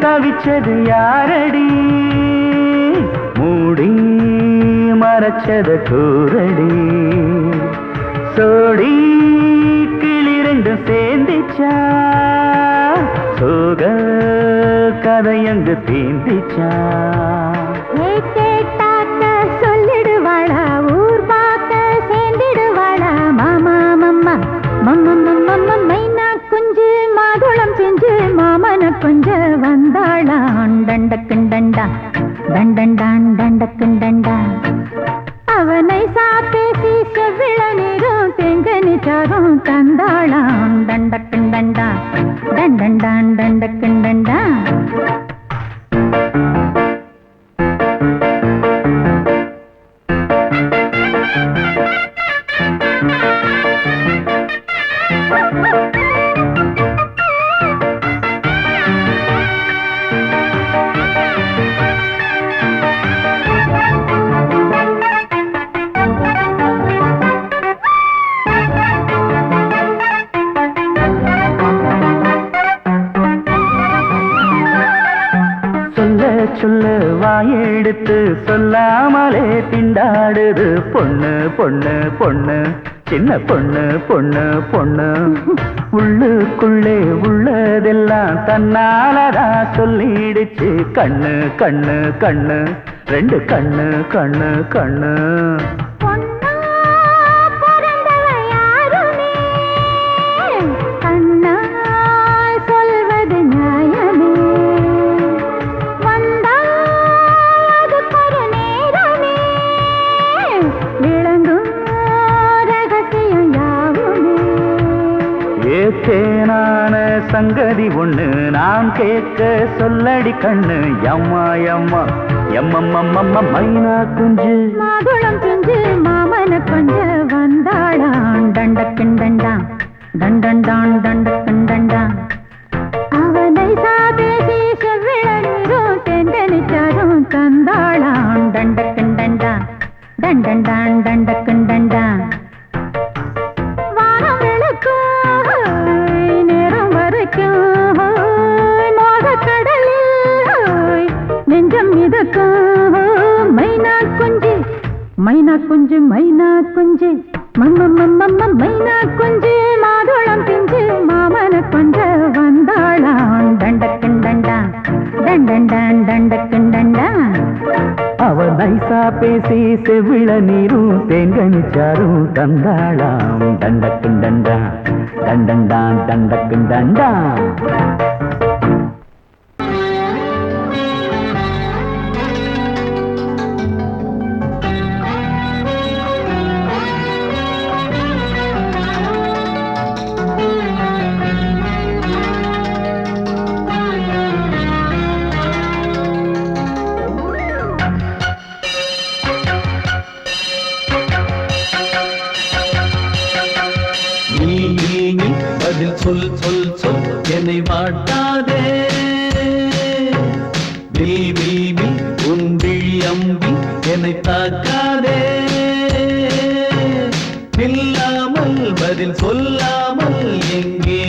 தவிச்சது யாரடி மூடி மறைச்சத கூரடி. சோடி கிளி ரெண்டு சேர்ந்திச்சா சோக கதையங்கு தீந்திச்சா. கேட்டாக்க சொல்லிடுவாளா ஊர் பார்க்க சேர்ந்திடுவாளா. மாமா மம்மா மம்ம மம்ம மைனா குஞ்சு மாதுளம் செஞ்சு டண்டக்குண்டண்டா டண்டண்டான் டண்டக்குண்டண்டா அவனை சாப்பேசி செவ்விள நீரும் தெங்கனி சாரும் தந்தாளாம் டண்டக்குண்டண்டா டண்டண்டான் டண்டக்குண்டண்டா சொல்ல வாயெடுத்து சொல்லாமலே திண்டாடுது பொண்ணு பொண்ணு பொண்ணு சின்ன பொண்ணு பொண்ணு பொண்ணு உள்ளுக்குள்ளே உள்ளதெல்லாம் தன்னாலதா சொல்லிடுச்சு கண்ணு கண்ணு கண்ணு ரெண்டு கண்ணு கண்ணு கண்ணு ஏத்தேனான சங்கதி ஒண்ணு நான் கேட்க சொல்லடி கண்ணு எம்மா எம்மா எம்மம்மம்மம்ம மைனா குஞ்சு மாதுளம் குஞ்சு மாமன கொஞ்ச வந்தாளான் டண்டக்குண்டண்டா டண்டண்டான் டண்டக்குண்டண்டா அவனை சாதேசி செவ்விள நீரும் தெங்கனிச்சாரும் தந்தாளான் டண்டக்குண்டண்டா டண்டண்டான் டண்டக்குண்டண்டா மைனா குஞ்சு மைனா குஞ்சு மம்மம்மம்மம்ம மைனா குஞ்சு மாதுளம் பிஞ்சு மாமன கொஞ்ச வந்தாளான் டண்டக்குண்டண்டா டண்டண்டான் டண்டக்குண்டண்டா அவ நைசா பேசி செவிள நீரும் தேங்கனிச்சாரும் தந்தாளாம் தண்டக்குண்டண்டா தண்டண்டான் தண்டக்குண்டண்டா சொல் சொல் சொல் என்னை வாட்டாதே வில்வி உன் விழி அம்பி என்னை தாக்காதே இல்லாமல் பதில் சொல்லாமல் எங்கே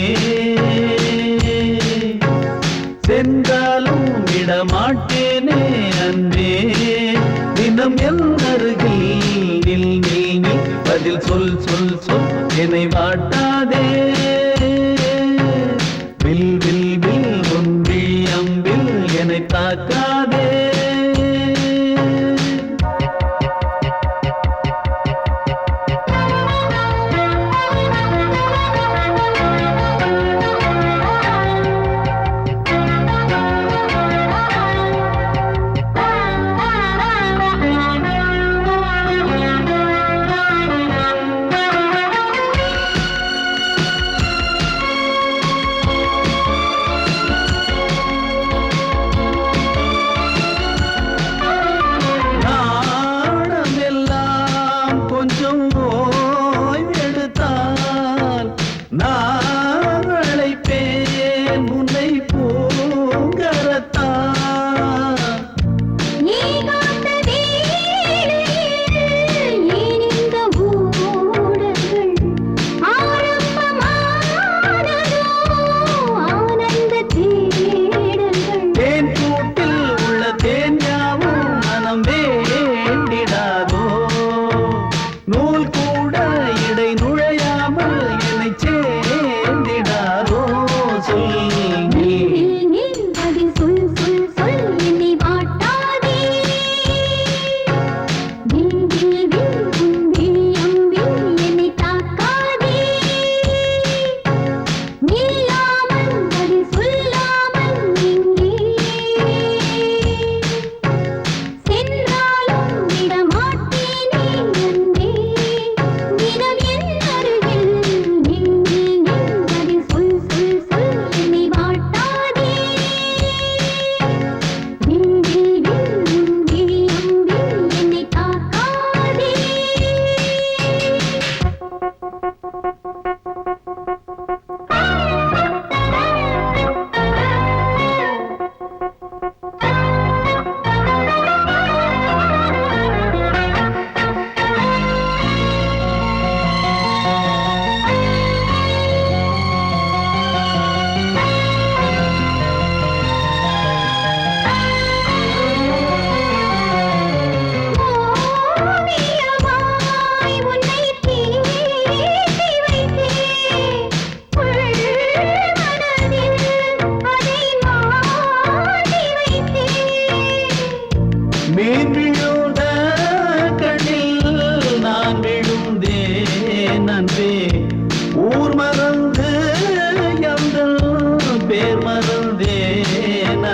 சென்றாலும் விடமாட்டேனே அன்பே தினம் என் அருகில் நில் நில் நில் பதில் சொல் சொல் சொல் என்னை வாட்டாதே வில் வில் வில் உன் விழி அம்பில் என்னை தாக்காதே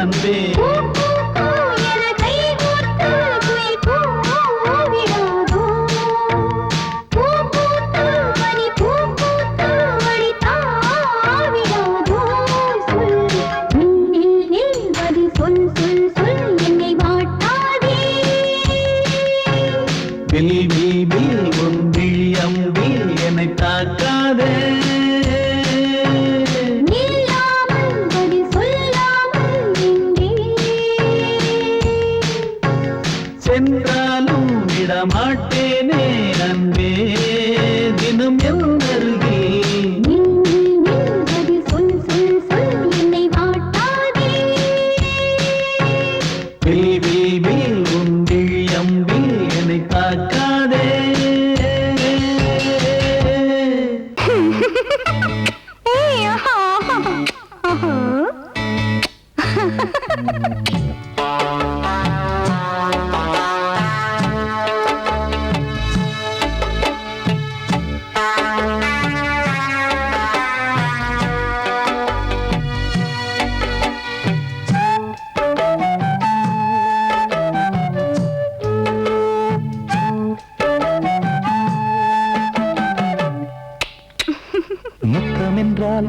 அன்பே வில் வில் வில் உன் விழி அம்பில் என்னை தாக்காதே சென்றாலும் விடமாட்டேனே அன்பே தினம் எந்தருகே வில் வில் வில் உன் விழி அம்பில் என்னை தாக்காதே முத்தம் என்றால்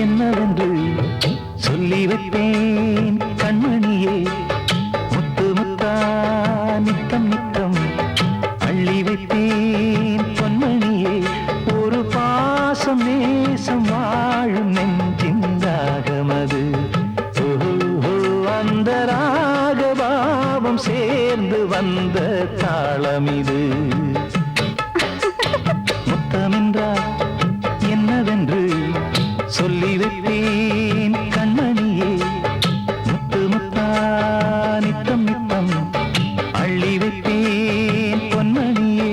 என்னவென்று சொல்லி வைப்பேன் கண்மணியே. முத்து முத்தா நித்தம் நித்தம் அள்ளி வைப்பேன் பொன்மணியே. ஒரு பாசம் நேசம் வாழும் நெஞ்சிந்தாகமது. அந்த ராகபாவம் சேர்ந்து வந்த தாளமிது. முத்தமென்றால் என்னவென்று சொல்லி வைப்பேன் கண்மணியே. முத்து முத்தா நித்தம் நித்தம் அள்ளி வைப்பேன் பொன்மணியே.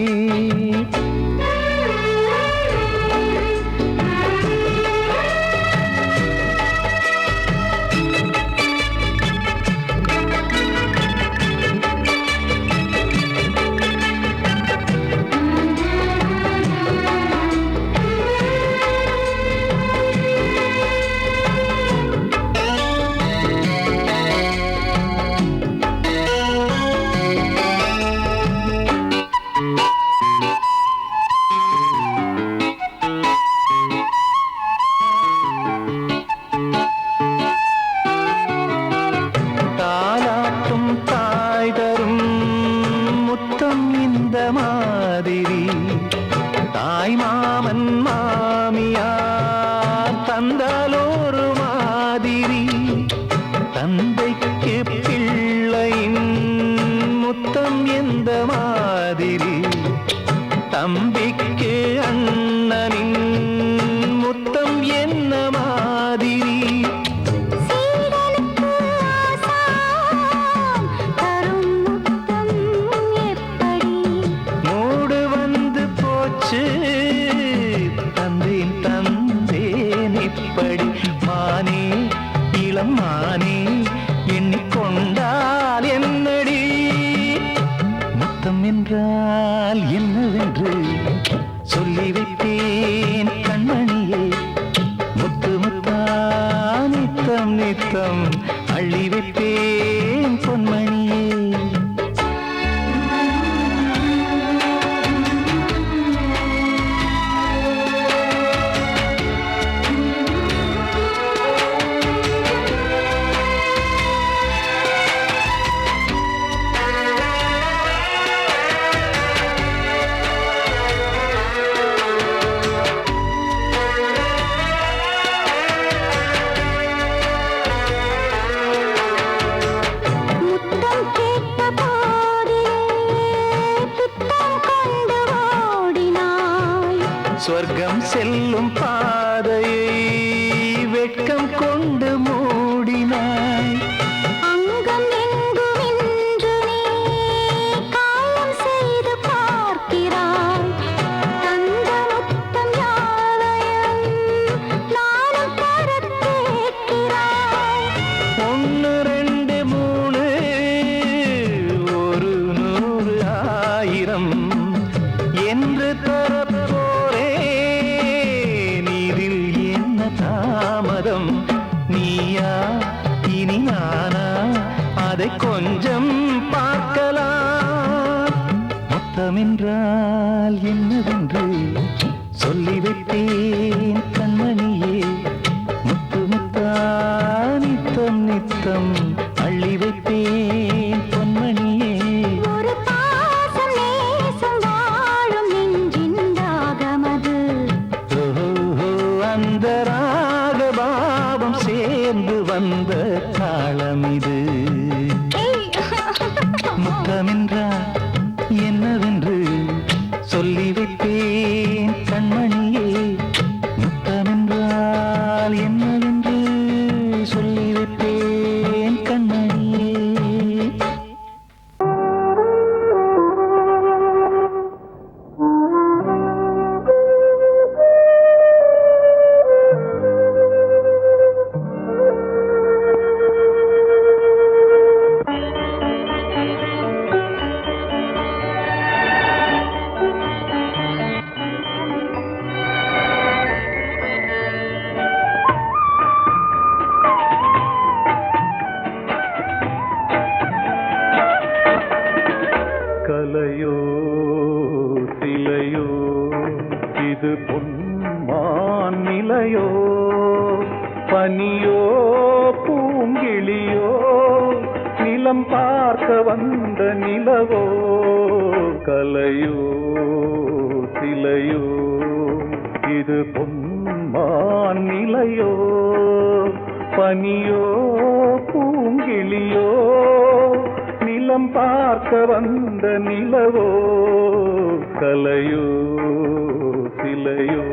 தாலாட்டும் தாய் தரும் முத்தம் இந்த மாதிரி. தாய் மாமன் மாமியார் தந்தாலோரு மாதிரி. தந்தைக்கு பிள்ளையின் முத்தம் எந்த மாதிரி. தம்பிக்கு அண்ணனின் முத்தம் என்ன மாதிரி. மூடு வந்து போச்சு தந்தேன் தந்தேன் இப்படி. மானே இளம் மானே எண்ணிக்கொண்டால் என்னடி. முத்தம் என்றால் என்னவென்று சொல்லி வைப்பேன் கண்மணியே. முத்து முத்தா நித்தம் நித்தம் அள்ளி வைப்பேன் பொன்மணியே. முத்தம் அதை கொஞ்சம் பார்க்கலாம். முத்தமென்றால் என்னவென்று சொல்லி வைத்தேன் கண்மணியே. முத்து முத்தா நித்தம் நித்தம் அள்ளி வைத்தேன் பொன்மணியே. ஒரு பாசம் நேசம் வாழும் நெஞ்சின் தாகமது. ஓஹோ, அந்த ராகபாவம் சேர்ந்து வந்த தாளம் இது. முத்தமென்றால் என்னவென்று சொல்லி வைத்தேன் கண்மணியே. முத்தமென்றால் என்னவென்று சொல்லி வைத்தேன் கண்மணியே. கலையோ சிலையோ இது பொன்மான் நிலையோ, பனியோ பூங்கிளியோ நிலம் பார்க்க வந்த நிலவோ. கலையோ சிலையோ இது பொன்மான் நிலையோ, பனியோ பூங்கிளியோ நிலம் பார்க்க வந்த நிலவோ. கலையோ சிலையோ.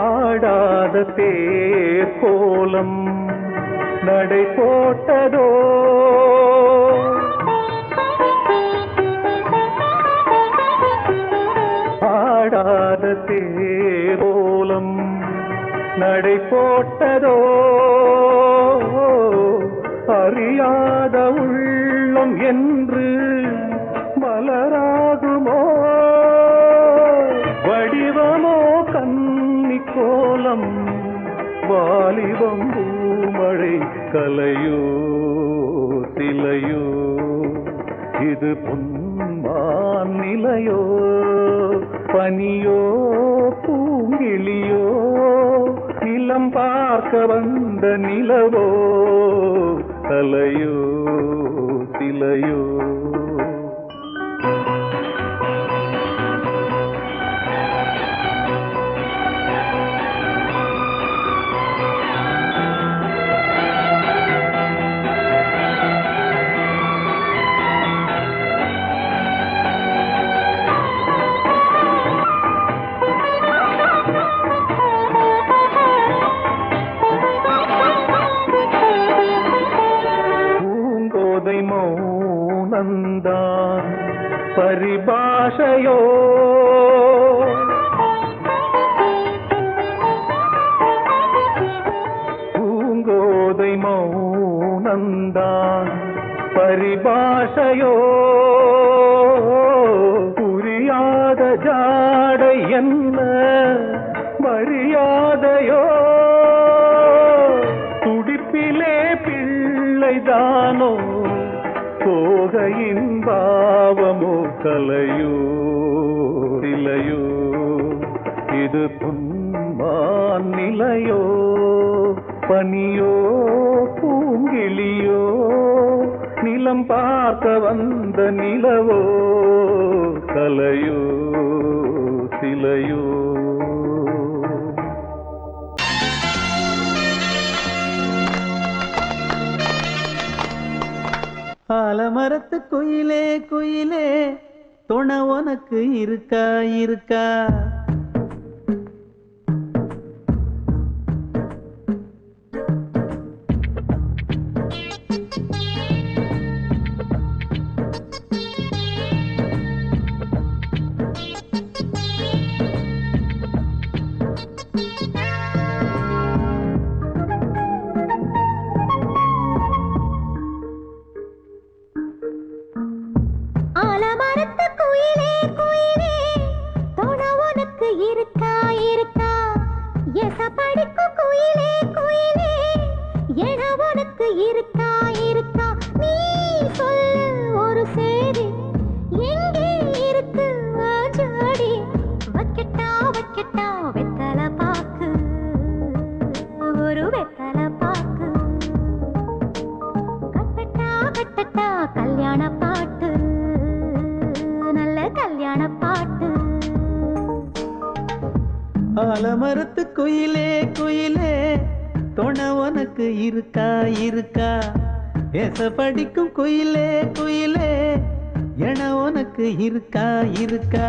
ஆடாத தேர் கோலம் நடை போட்டதோ, ஆடாத தேர் கோலம் நடை போட்டதோ. அறியாத உள்ளம் என்று மலராகுமோ, வடிவமோ கன்னி கோலம் வாலிபம் பூமழை. கலையோ சிலையோ இது பொன்மான் நிலையோ, பனியோ பூங்கிளியோ நிலம் பார்க்க வந்த நிலவோ. கலையோ சிலையோ. மௌனந்தான் பரிபாஷையோ, பூங்கோதை மௌனந்தான் பரிபாஷையோ. புரியாத ஜாடை என்ன மரியாதையோ, துடிப்பிலே பிள்ளைதானோ சோகையின் பாவமோ. கலையோ சிலையோ இது பொன்மான் நிலையோ, பனியோ பூங்கிளியோ நிலம் பார்க்க வந்த நிலவோ. கலையோ சிலையோ. ஆலமரத்து குயிலே குயிலே துணை உனக்கு இருக்கா இருக்கா. இருக்கா இருக்கா நீ சொல்லு ஒரு சேதி எங்கே இருக்கு ஜோடி வைக்கட்டா வைக்கட்டா வெத்தலை பாக்கு ஒரு வெத்தலை பாக்கு கட்டட்டா கட்டட்டா கல்யாண பாட்டு நல்ல கல்யாண பாட்டு ஆலமரத்து குயிலே குயிலே துணை உனக்கு இருக்கா இருக்கா ஏச படிக்கும் குயிலே குயிலே என உனக்கு இருக்கா இருக்கா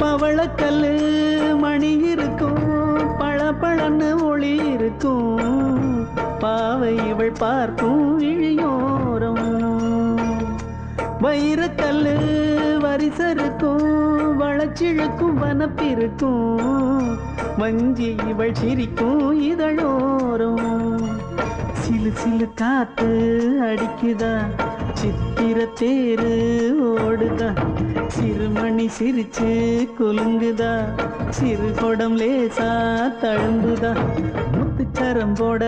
பவளக்கல்லு மணி இருக்கும் பளபளன்னு ஒளி இருக்கும் பாவை இவள் பார்க்கும் இழியோரம் வைரக்கல்லு வரிசருக்கும் வளச்சிழுக்கும் வனப்பிருக்கும் வஞ்சி இவள் சிரிக்கும் இதழோரம் சிலு சிலு காத்து அடிக்குதா சித்திர தேரு ஓடுதா சிறுமணி சிரிச்சு குலுங்குதா சிறு கொடம் லேசா தழும்புதா முத்துச்சரம் போட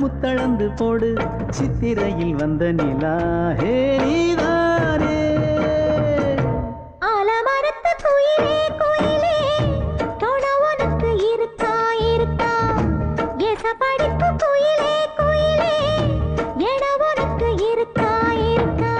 முத்தளந்து போடு சித்திரையில் வந்த நிலா ஹே நீதானே ஆலமரத்து குயிலே குயிலே துணை உனக்கு இருக்கா இருக்கா ஏச படிக்கும் குயிலே குயிலே என உனக்கு இருக்கா இருக்கா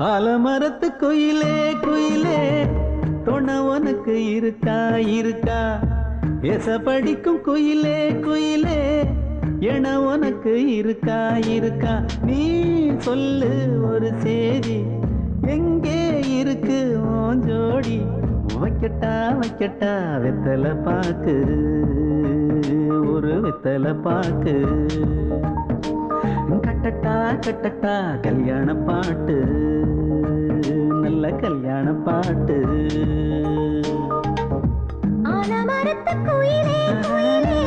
ஆலமரத்து குயிலே குயிலே துணை உனக்கு இருக்கா இருக்கா ஏச படிக்கும் குயிலே குயிலே என உனக்கு இருக்கா இருக்கா நீ சொல்லு ஒரு சேதி எங்கே இருக்கு உன் ஜோடி வைக்கட்டா வைக்கட்டா வெத்தலை பாக்கு ஒரு வெத்தலை பாக்கு கட்டட்டா கட்டட்டா கல்யாண பாட்டு நல்ல கல்யாண பாட்டு ஆலமரத்து குயிலே குயிலே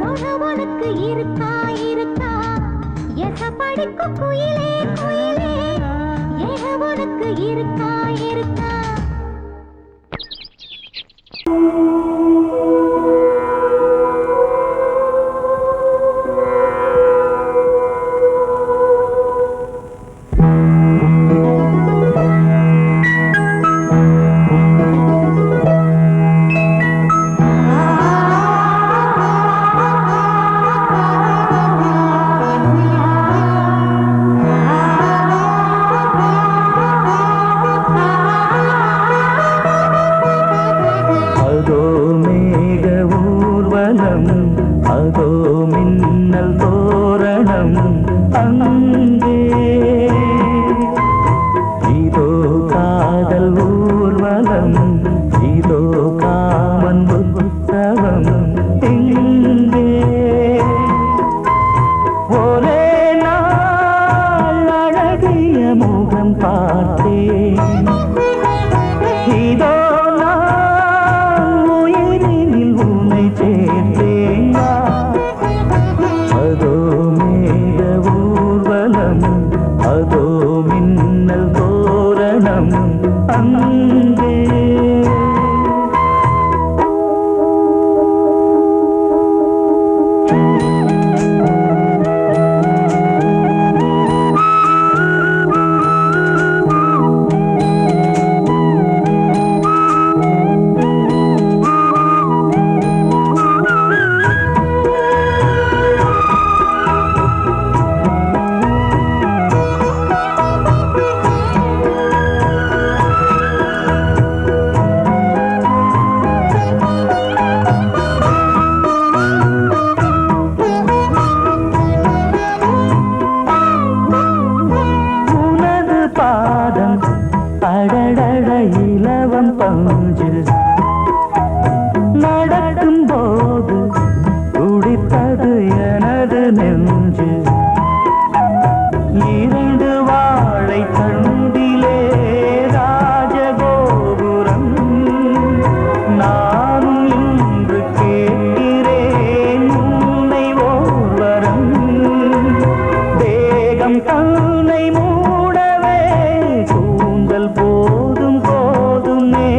துணை உனக்கு இருக்கா இருக்கா ஏச படிக்கும் குயிலே குயிலே என உனக்கு இருக்கா இருக்கா அதோ மின்னல் தோரணம் அங்கே இதோ காதல் ஊர்வலம் இதோ காமன் உற்சவம் எங்கே ஒரே நாள் அழகிய முகம் பார்த்தேன் தோரணம் அங்கே. அடடட இலவம் பஞ்சு நடக்கும் போது துடித்தது எனது நெஞ்சு. இரண்டு வாழை தண்டிலே ராஜகோபுரம். நானும் இன்று கேட்கிறேன் உன்னை ஓர்வரம். தேகம் தன்னை மூடவே கூந்தல் போதும் போதுமே.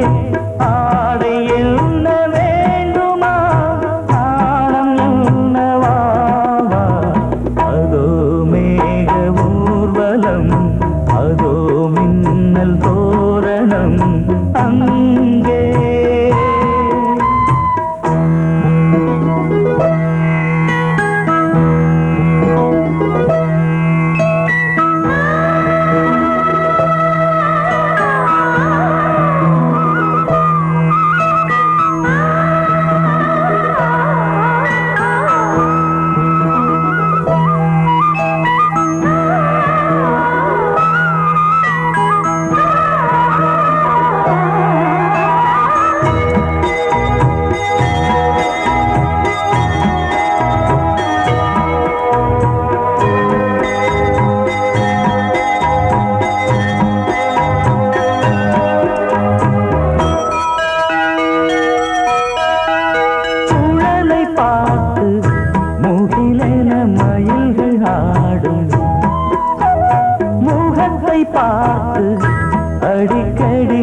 ஆடை என்ன வேண்டுமா ஆடம் என்னவாவா. அதோ மேக ஊர்வலம் அதோ மின்னல் தோரணம் அங்கே. மயில்கள் ஆடும் முகத்தை பார்த்து அடிக்கடி